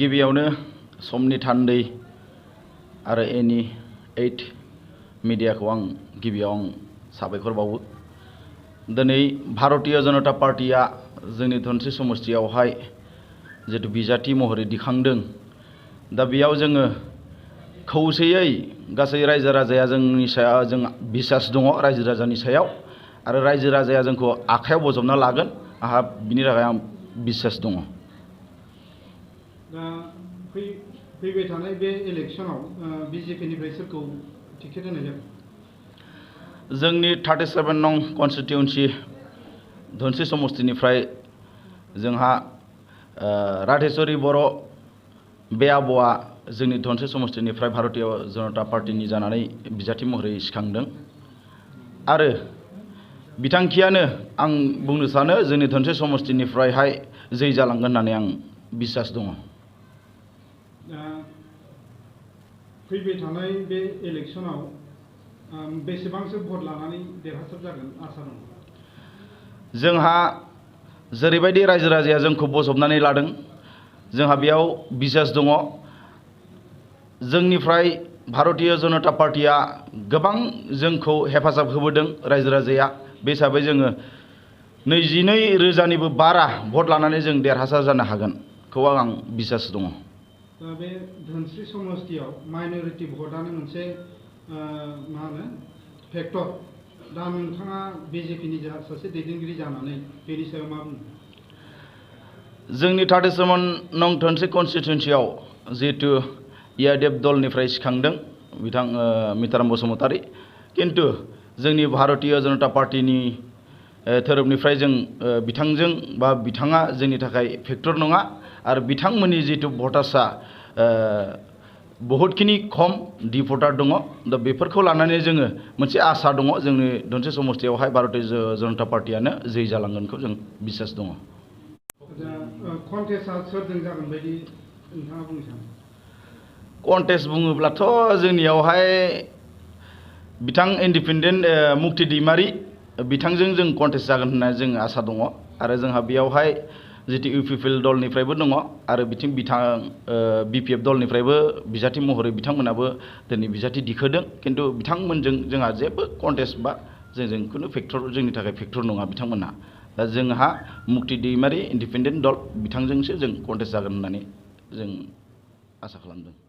गिबियावनो समनि थान्दै आरो एनि 8 मीडियाखौ आं गिबियाव साबायखर बावो। दिनै भारतीय जनता पार्टीया जोंनि धोनस्रि समष्टियावहाय जितु बिजाथि महरै दिखांदों, दा बेयाव जोङो खौसेयै गासै रायजो राजाया जोंनि सायाव जों बिसास दङ रायजो राजानि सायाव, आरो रायजो राजाया जोंखौ आखायाव बजबना लागोन आंहा बिनि थाखाय आं बिसास दङ। दा फैबाय थानाय बे इलेक्शनाव बिजेपिनिफ्राय सोरखौ टिकेट होनाय जागोन? जोंनि 37 नं कन्स्टिट्युएन्सि धोनस्रि समष्टिनिफ्राय जोंहा राधेश्वरी बर' बे आब'आ जोंनि धोनस्रि समष्टिनिफ्राय भारतीय जनता पार्टीनि जानानै बिजाथि महरै सिखांदों, आरो बिथांखियानो आं बुंनो सानो जोंनि धोनस्रि समष्टिनिफ्रायहाय जै जालांगोन होननानै आं बिसास दङ। फैबाय थानाय बे इलेक्शनाव बेसेबांसो भट लानानै देरहासार जागोन आसा दं? जोंहा जेरैबायदि रायजो राजाया जोंखौ बजबनानै लादों, जोंहा बेयाव बिसास दङ। जोंनिफ्राय भारतीय जनता पार्टीया गोबां जोंखौ हेफाजाब होबोदों रायजो राजाया, बे हिसाबै जोङो 22,000निबो बारा भट लानानै जों देरहासार जानो हागोनखौ आं बिसास दङ। दा बे धोनस्रि समष्टियाव माइनरिटि भटआनो मोनसे मा होनो फेक्टर। दा नोंथाङा बिजेपिनि सासे दैदेनगिरि जानानै बेनि सायाव मा बुङो? जोंनि 37 नं धोनस्रि कन्स्टिट्युएन्सियाव जिहेतु EIDF दलनिफ्राय सिखांदों बिथां मिताराम बसुमतारी, किन्तु जोंनि भारतीय जनता पार्टीनि धोरोमनिफ्राय जों बिथांजों बा बिथाङा जोंनि थाखाय फेक्टर नङा, आरो बिथांमोननि जितु भटार्सआ बहुतखिनि खम डि भटार दङ। दा बेफोरखौ लानानै जोङो मोनसे आसा दङ जोंनि धोनस्रि समष्टियावहाय भारतीय जनता पार्टीयानो जै जालांगोनखौ जों बिसास दङ। कन्टेस्टआ सोरजों जागोन बायदि नोंथाङा बुंनो सानो? कन्टेस्ट बुङोब्लाथ' जोंनियावहाय बिथां इन्डिपेन्डेन्ट मुक्ति दैमारि बिथांजों जों कन्टेस्ट जागोन होननानै जों आसा दङ, आरो जोंहा बेयावहाय जितु UPPL दलनिफ्रायबो दङ, आरो बिथिं BPF दलनिफ्रायबो बिजाथि महरै बिथांमोनाबो दिनै बिजाथि दिखोदों, किन्तु बिथांमोनजों जोंहा जेबो कन्टेस्ट बा जोंजों खुनु फेक्टर जोंनि थाखाय फेक्टर नङा बिथांमोनहा। दा जोंहा मुक्ति दैमारि इन्डिपेन्डेन्ट दल बिथांजोंसो जों कन्टेस्ट जागोन होननानै जों आसा खालामदों।